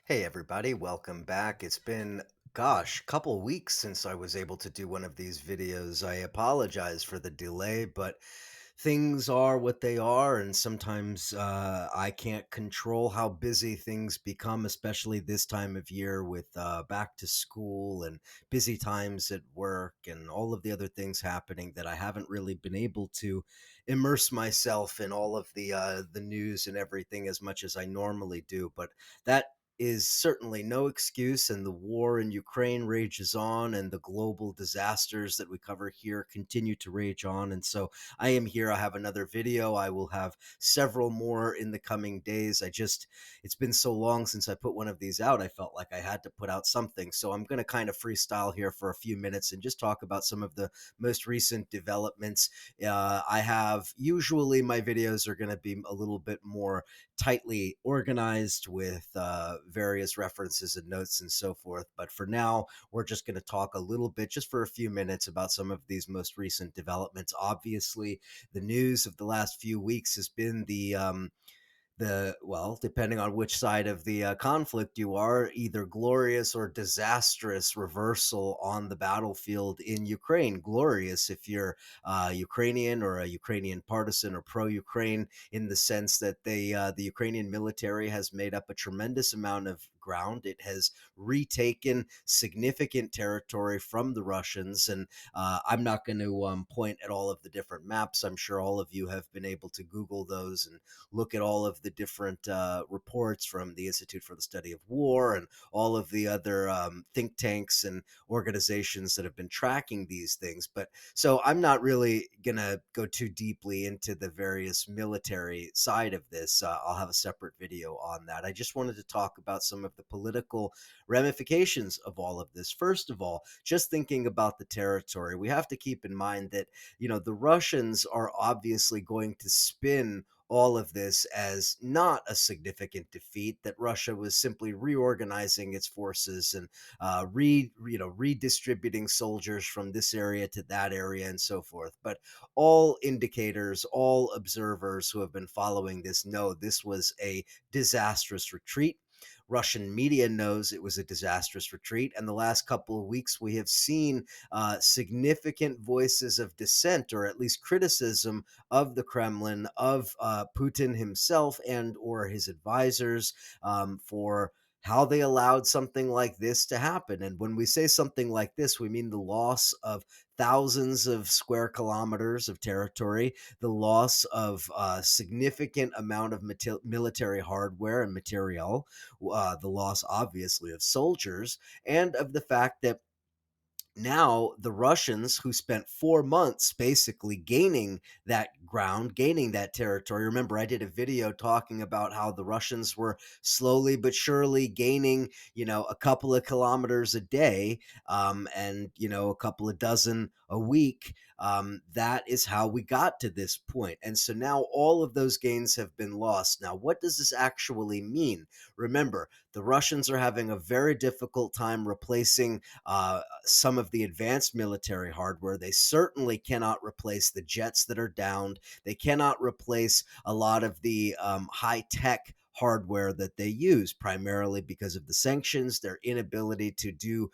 Hey everybody, welcome back. It's been, couple weeks since I was able to do one of these videos. I apologize for the delay, but things are what they are, and sometimes I can't control how busy things become, especially this time of year with back to school and busy times at work and all of the other things happening that I haven't really been able to immerse myself in all of the news and everything as much as I normally do. But that is certainly no excuse, and the war in Ukraine rages on, and the global disasters that we cover here continue to rage on. And so I am here. I have another video. I will have several more in the coming days. It's been so long since I put one of these out. I felt like I had to put out something. So I'm going to kind of freestyle here for a few minutes and just talk about some of the most recent developments. I have usually my videos are going to be a little bit more tightly organized with various references and notes and so forth. But for now, we're just going to talk a little bit, just for a few minutes, about some of these most recent developments. Obviously, the news of the last few weeks has been well, depending on which side of the conflict you are, either glorious or disastrous reversal on the battlefield in Ukraine. Glorious if you're Ukrainian or a Ukrainian partisan or pro-Ukraine, in the sense that the Ukrainian military has made up a tremendous amount of ground. It has retaken significant territory from the Russians, and I'm not going to point at all of the different maps. I'm sure all of you have been able to Google those and look at all of the different reports from the Institute for the Study of War and all of the other think tanks and organizations that have been tracking these things. But so I'm not really going to go too deeply into the various military side of this. I'll have a separate video on that. I just wanted to talk about some of the political ramifications of all of this. First of all, just thinking about the territory, we have to keep in mind that, the Russians are obviously going to spin all of this as not a significant defeat, that Russia was simply reorganizing its forces and redistributing soldiers from this area to that area and so forth. But all indicators, all observers who have been following this know this was a disastrous retreat. Russian media knows it was a disastrous retreat. And the last couple of weeks, we have seen significant voices of dissent, or at least criticism of the Kremlin, of Putin himself and or his advisors, for how they allowed something like this to happen. And when we say something like this, we mean the loss of thousands of square kilometers of territory, the loss of a significant amount of military hardware and material, the loss, obviously, of soldiers, and of the fact that now the Russians, who spent 4 months basically gaining that ground, gaining that territory. Remember, I did a video talking about how the Russians were slowly but surely gaining, a couple of kilometers a day, and, a couple of dozen a week. That is how we got to this point. And so now all of those gains have been lost. Now, what does this actually mean? Remember, the Russians are having a very difficult time replacing some of the advanced military hardware. They certainly cannot replace the jets that are downed. They cannot replace a lot of the high tech hardware that they use, primarily because of the sanctions, their inability to do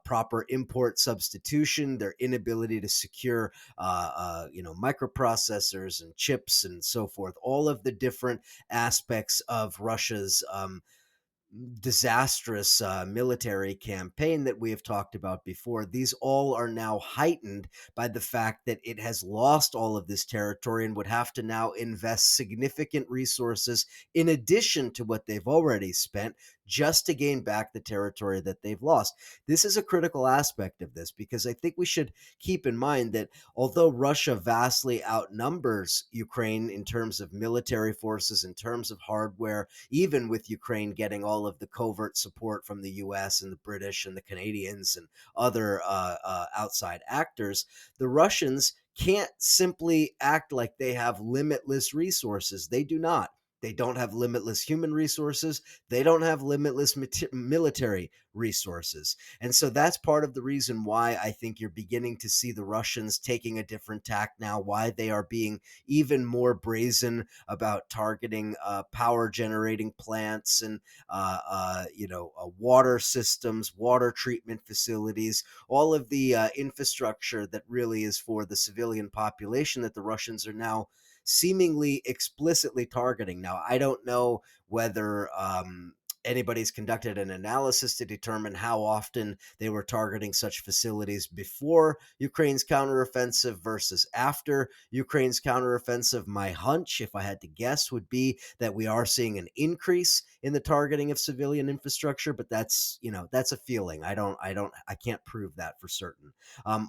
proper import substitution, their inability to secure, microprocessors and chips and so forth. All of the different aspects of Russia's disastrous military campaign that we have talked about before, these all are now heightened by the fact that it has lost all of this territory and would have to now invest significant resources in addition to what they've already spent just to gain back the territory that they've lost. This is a critical aspect of this, because I think we should keep in mind that although Russia vastly outnumbers Ukraine in terms of military forces, in terms of hardware, even with Ukraine getting all of the covert support from the US and the British and the Canadians and other outside actors, the Russians can't simply act like they have limitless resources. They do not. They don't have limitless human resources. They don't have limitless military resources. And so that's part of the reason why I think you're beginning to see the Russians taking a different tack now, why they are being even more brazen about targeting power generating plants and water systems, water treatment facilities, all of the infrastructure that really is for the civilian population that the Russians are now seemingly explicitly targeting. Now, I don't know whether anybody's conducted an analysis to determine how often they were targeting such facilities before Ukraine's counteroffensive versus after Ukraine's counteroffensive. My hunch, if I had to guess, would be that we are seeing an increase in the targeting of civilian infrastructure, but that's a feeling. I can't prove that for certain.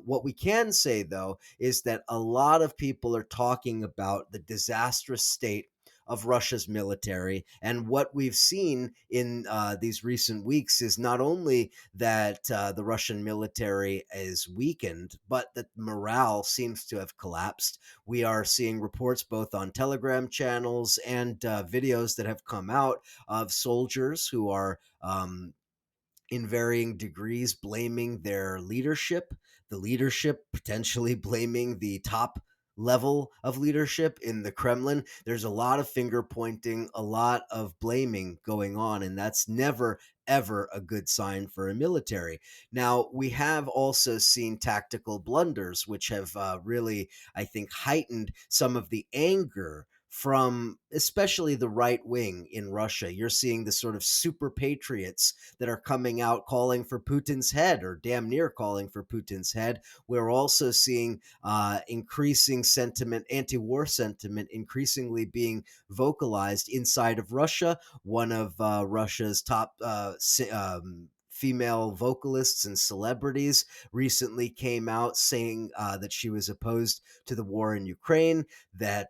What we can say though is that a lot of people are talking about the disastrous state of Russia's military. And what we've seen in these recent weeks is not only that the Russian military is weakened, but that morale seems to have collapsed. We are seeing reports both on Telegram channels and videos that have come out of soldiers who are in varying degrees blaming their leadership, the leadership potentially blaming the top level of leadership in the Kremlin. There's a lot of finger pointing, a lot of blaming going on, and that's never ever a good sign for a military. Now, we have also seen tactical blunders, which have really, I think, heightened some of the anger from especially the right wing in Russia. You're seeing the sort of super patriots that are coming out calling for Putin's head, or damn near calling for Putin's head. We're also seeing increasing sentiment, anti war sentiment, increasingly being vocalized inside of Russia. One of Russia's top female vocalists and celebrities recently came out saying that she was opposed to the war in Ukraine, that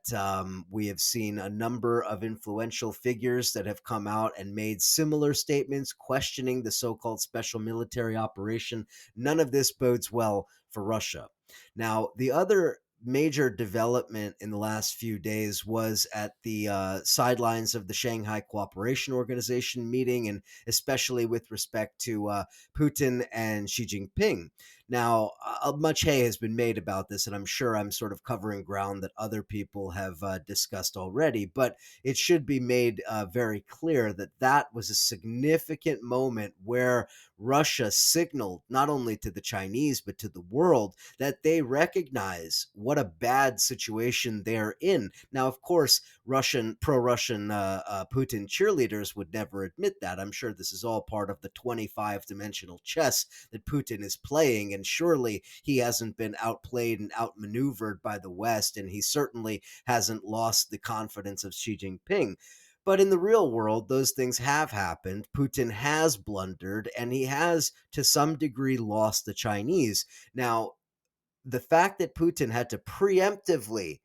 we have seen a number of influential figures that have come out and made similar statements questioning the so-called special military operation. None of this bodes well for Russia. Now, the other major development in the last few days was at the sidelines of the Shanghai Cooperation Organization meeting, and especially with respect to Putin and Xi Jinping. Now, much hay has been made about this, and I'm sure I'm sort of covering ground that other people have discussed already, but it should be made very clear that that was a significant moment where Russia signaled not only to the Chinese, but to the world that they recognize what a bad situation they're in. Now, of course, pro-Russian Putin cheerleaders would never admit that. I'm sure this is all part of the 25-dimensional chess that Putin is playing, and surely he hasn't been outplayed and outmaneuvered by the West, and he certainly hasn't lost the confidence of Xi Jinping. But in the real world, those things have happened. Putin has blundered, and he has, to some degree, lost the Chinese. Now, the fact that Putin had to preemptively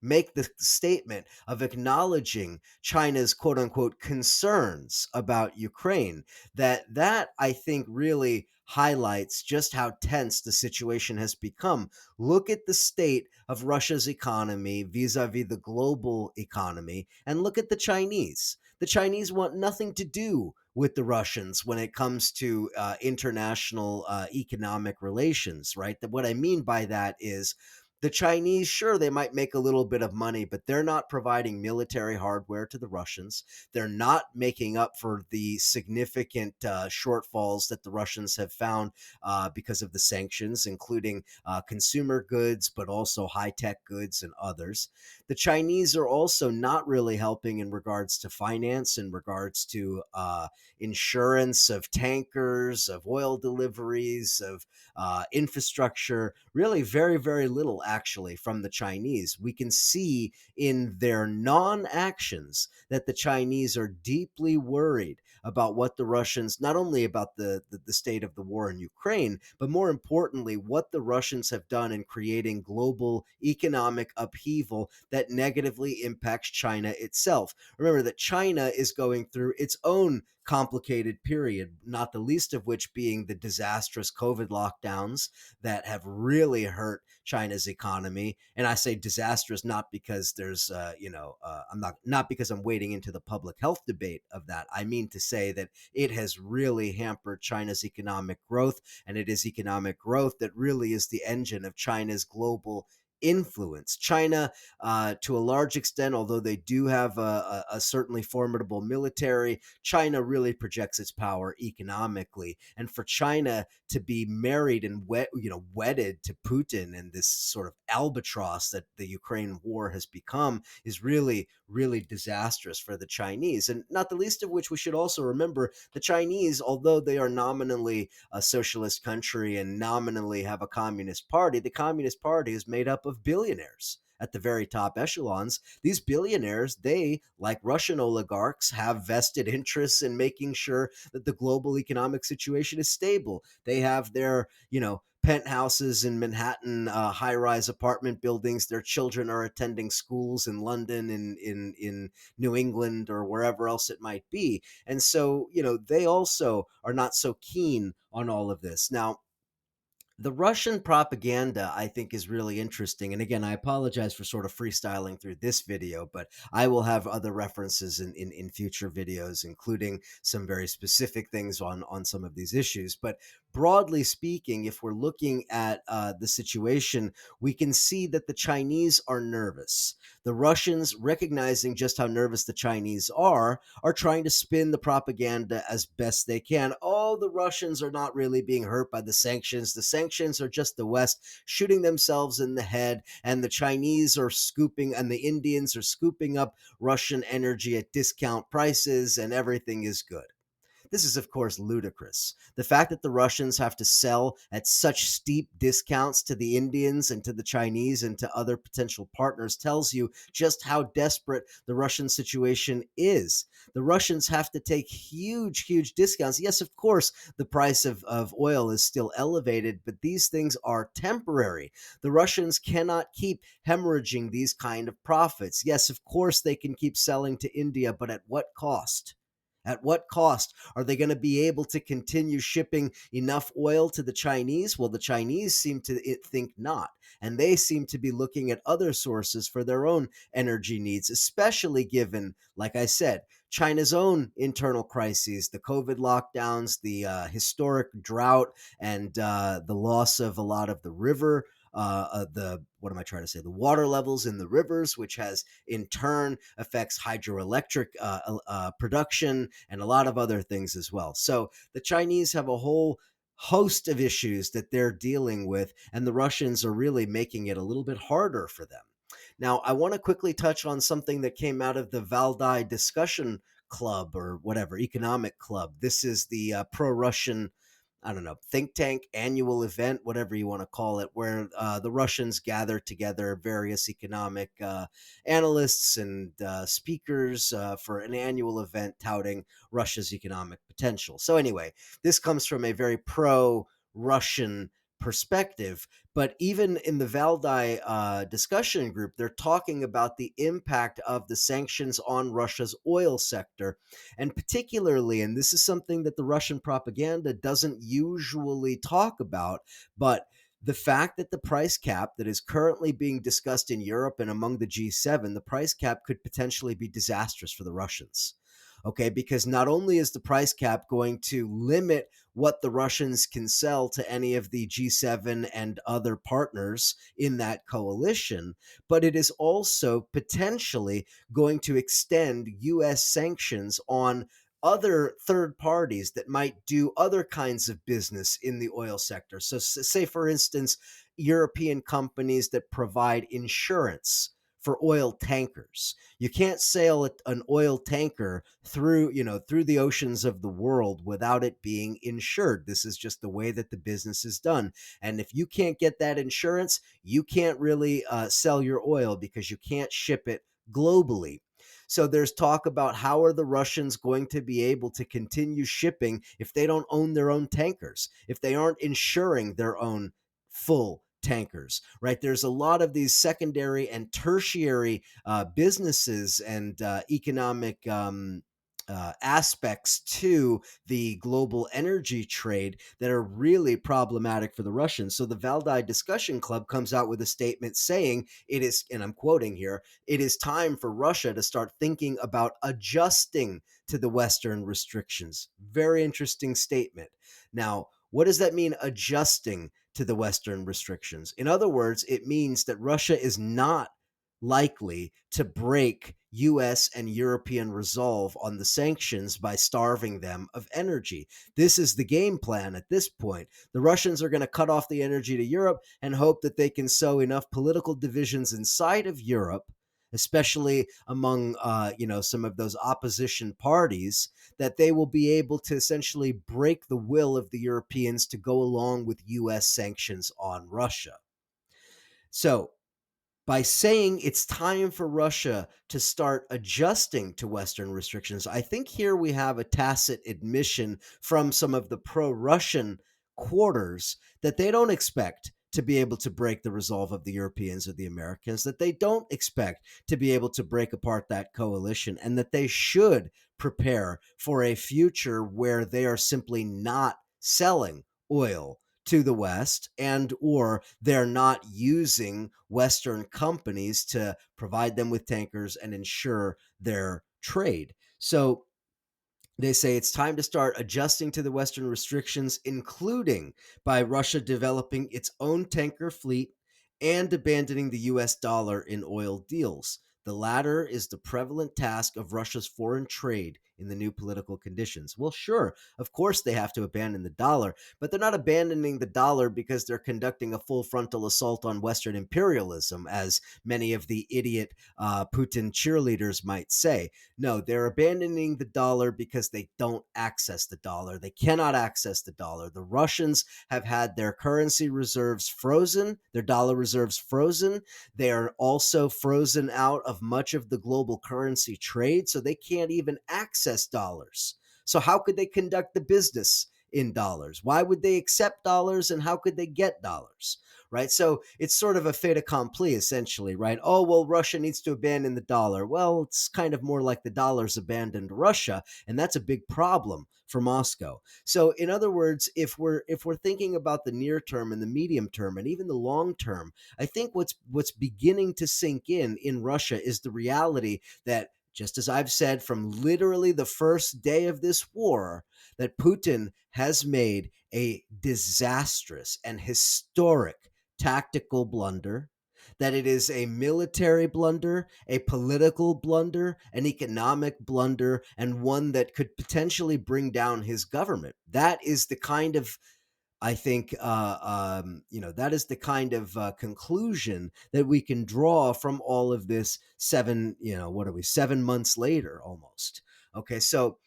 make the statement of acknowledging China's quote unquote concerns about Ukraine, that I think really highlights just how tense the situation has become. Look at the state of Russia's economy vis-a-vis the global economy, and look at the Chinese. The Chinese want nothing to do with the Russians when it comes to international economic relations, right? What I mean by that is the Chinese, sure, they might make a little bit of money, but they're not providing military hardware to the Russians. They're not making up for the significant shortfalls that the Russians have found because of the sanctions, including consumer goods, but also high tech goods and others. The Chinese are also not really helping in regards to finance, in regards to insurance of tankers, of oil deliveries, of infrastructure. Really, very, very little actually from the Chinese. We can see in their non actions that the Chinese are deeply worried about what the Russians, not only about the state of the war in Ukraine, but more importantly, what the Russians have done in creating global economic upheaval that negatively impacts China itself. Remember that China is going through its own complicated period, not the least of which being the disastrous COVID lockdowns that have really hurt China's economy. And I say disastrous not because there's, I'm not because I'm wading into the public health debate of that. I mean to say that it has really hampered China's economic growth, and it is economic growth that really is the engine of China's global influence. China, to a large extent, although they do have a certainly formidable military, China really projects its power economically. And for China to be married and wedded to Putin and this sort of albatross that the Ukraine war has become is really, really disastrous for the Chinese. And not the least of which we should also remember the Chinese, although they are nominally a socialist country and nominally have a communist party, the Communist Party is made up of billionaires at the very top echelons. These billionaires, they, like Russian oligarchs, have vested interests in making sure that the global economic situation is stable. They have their, penthouses in Manhattan, high-rise apartment buildings. Their children are attending schools in London, in New England, or wherever else it might be. And so, they also are not so keen on all of this. Now, the Russian propaganda, I think, is really interesting. And again, I apologize for sort of freestyling through this video, but I will have other references in future videos, including some very specific things on some of these issues. But broadly speaking, if we're looking at the situation, we can see that the Chinese are nervous. The Russians, recognizing just how nervous the Chinese are trying to spin the propaganda as best they can. Oh, the Russians are not really being hurt by the sanctions. The sanctions are just the West shooting themselves in the head, and the Chinese are scooping, and the Indians are scooping up Russian energy at discount prices, and everything is good. This is, of course, ludicrous. The fact that the Russians have to sell at such steep discounts to the Indians and to the Chinese and to other potential partners tells you just how desperate the Russian situation is. The Russians have to take huge, huge discounts. Yes, of course, the price of oil is still elevated, but these things are temporary. The Russians cannot keep hemorrhaging these kind of profits. Yes, of course, they can keep selling to India, but at what cost? At what cost? Are they going to be able to continue shipping enough oil to the Chinese? Well, the Chinese seem to think not. And they seem to be looking at other sources for their own energy needs, especially given, like I said, China's own internal crises, the COVID lockdowns, the historic drought, and the loss of a lot of the river. The what am I trying to say? The water levels in the rivers, which has in turn affects hydroelectric production and a lot of other things as well. So the Chinese have a whole host of issues that they're dealing with, and the Russians are really making it a little bit harder for them. Now, I want to quickly touch on something that came out of the Valdai discussion club or whatever, economic club. This is the pro-Russian, I don't know, think tank annual event, whatever you want to call it, where the Russians gather together various economic analysts and speakers for an annual event touting Russia's economic potential. So, anyway, this comes from a very pro Russian perspective. But even in the Valdai discussion group, they're talking about the impact of the sanctions on Russia's oil sector. And particularly, and this is something that the Russian propaganda doesn't usually talk about, but the fact that the price cap that is currently being discussed in Europe and among the G7, the price cap could potentially be disastrous for the Russians. Okay, because not only is the price cap going to limit what the Russians can sell to any of the G7 and other partners in that coalition, but it is also potentially going to extend U.S. sanctions on other third parties that might do other kinds of business in the oil sector. So, say, for instance, European companies that provide insurance for oil tankers. You can't sail an oil tanker through the oceans of the world without it being insured. This is just the way that the business is done. And if you can't get that insurance, you can't really sell your oil because you can't ship it globally. So there's talk about how are the Russians going to be able to continue shipping if they don't own their own tankers, if they aren't insuring their own full tankers, right? There's a lot of these secondary and tertiary businesses and economic aspects to the global energy trade that are really problematic for the Russians. So the Valdai Discussion Club comes out with a statement saying it is, and I'm quoting here, it is time for Russia to start thinking about adjusting to the Western restrictions. Very interesting statement. Now, what does that mean, adjusting to the Western restrictions? In other words, it means that Russia is not likely to break US and European resolve on the sanctions by starving them of energy. This is the game plan at this point. The Russians are going to cut off the energy to Europe and hope that they can sow enough political divisions inside of Europe, especially among some of those opposition parties, that they will be able to essentially break the will of the Europeans to go along with US sanctions on Russia. So by saying it's time for Russia to start adjusting to Western restrictions, I think here we have a tacit admission from some of the pro Russian quarters that they don't expect to be able to break the resolve of the Europeans or the Americans, that they don't expect to be able to break apart that coalition, and that they should prepare for a future where they are simply not selling oil to the West, and or they're not using Western companies to provide them with tankers and ensure their trade. So they say it's time to start adjusting to the Western restrictions, including by Russia developing its own tanker fleet and abandoning the US dollar in oil deals. The latter is the prevalent task of Russia's foreign trade in the new political conditions. Well, sure, of course they have to abandon the dollar, but they're not abandoning the dollar because they're conducting a full frontal assault on Western imperialism, as many of the idiot Putin cheerleaders might say. No, they're abandoning the dollar because they don't access the dollar. They cannot access the dollar. The Russians have had their currency reserves frozen, their dollar reserves frozen. They are also frozen out of much of the global currency trade, so they can't even access dollars. So, how could they conduct the business in dollars? Why would they accept dollars, and how could they get dollars? Right. So it's sort of a fait accompli, essentially, right? Oh, well, Russia needs to abandon the dollar. Well, it's kind of more like the dollar's abandoned Russia, and that's a big problem for Moscow. So, in other words, if we're thinking about the near term and the medium term and even the long term, I think what's beginning to sink in Russia is the reality that, just as I've said from literally the first day of this war, that Putin has made a disastrous and historic tactical blunder, that it is a military blunder, a political blunder, an economic blunder, and one that could potentially bring down his government. That is the kind of, I think, that is the kind of conclusion that we can draw from all of this 7 months later almost. Okay, so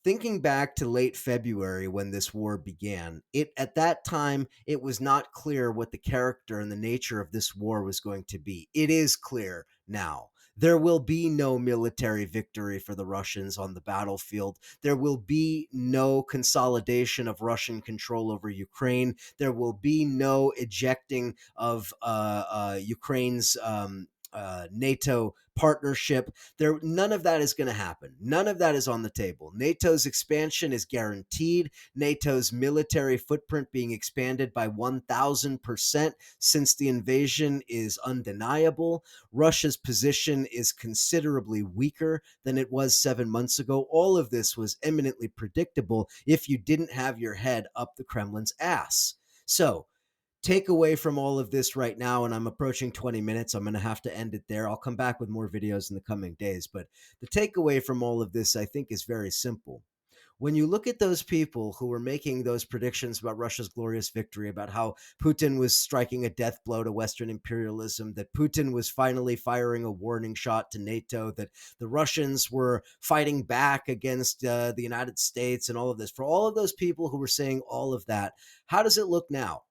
thinking back to late February when this war began, it at that time it was not clear what the character and the nature of this war was going to be. It is clear now. There will be no military victory for the Russians on the battlefield. There will be no consolidation of Russian control over Ukraine. There will be no ejecting of Ukraine's NATO partnership. None of that is going to happen. None of that is on the table. NATO's expansion is guaranteed. NATO's military footprint being expanded by 1,000% since the invasion is undeniable. Russia's position is considerably weaker than it was 7 months ago. All of this was eminently predictable if you didn't have your head up the Kremlin's ass. So, take away from all of this right now, and I'm approaching 20 minutes. I'm going to have to end it there. I'll come back with more videos in the coming days. But the takeaway from all of this, I think, is very simple. When you look at those people who were making those predictions about Russia's glorious victory, about how Putin was striking a death blow to Western imperialism, that Putin was finally firing a warning shot to NATO, that the Russians were fighting back against the United States and all of this, for all of those people who were saying all of that, how does it look now?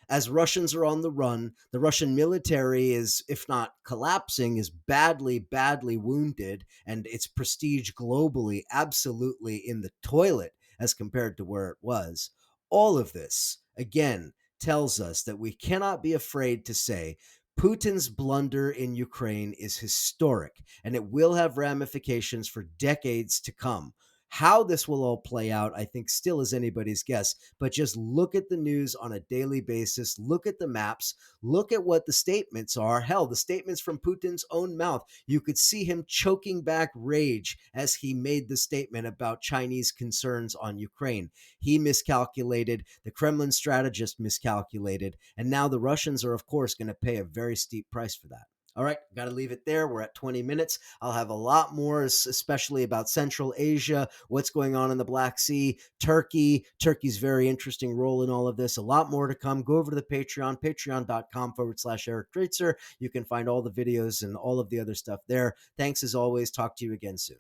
As Russians are on the run, the Russian military is, if not collapsing, is badly, badly wounded, and its prestige globally absolutely in the toilet as compared to where it was. All of this, again, tells us that we cannot be afraid to say Putin's blunder in Ukraine is historic, and it will have ramifications for decades to come. How this will all play out, I think, still is anybody's guess. But just look at the news on a daily basis, look at the maps, look at what the statements are. Hell, the statements from Putin's own mouth. You could see him choking back rage as he made the statement about Chinese concerns on Ukraine. He miscalculated, the Kremlin strategist miscalculated, and now the Russians are, of course, going to pay a very steep price for that. All right, got to leave it there. We're at 20 minutes. I'll have a lot more, especially about Central Asia, what's going on in the Black Sea, Turkey's very interesting role in all of this. A lot more to come. Go over to the Patreon, patreon.com/Eric Dreitzer. You can find all the videos and all of the other stuff there. Thanks as always. Talk to you again soon.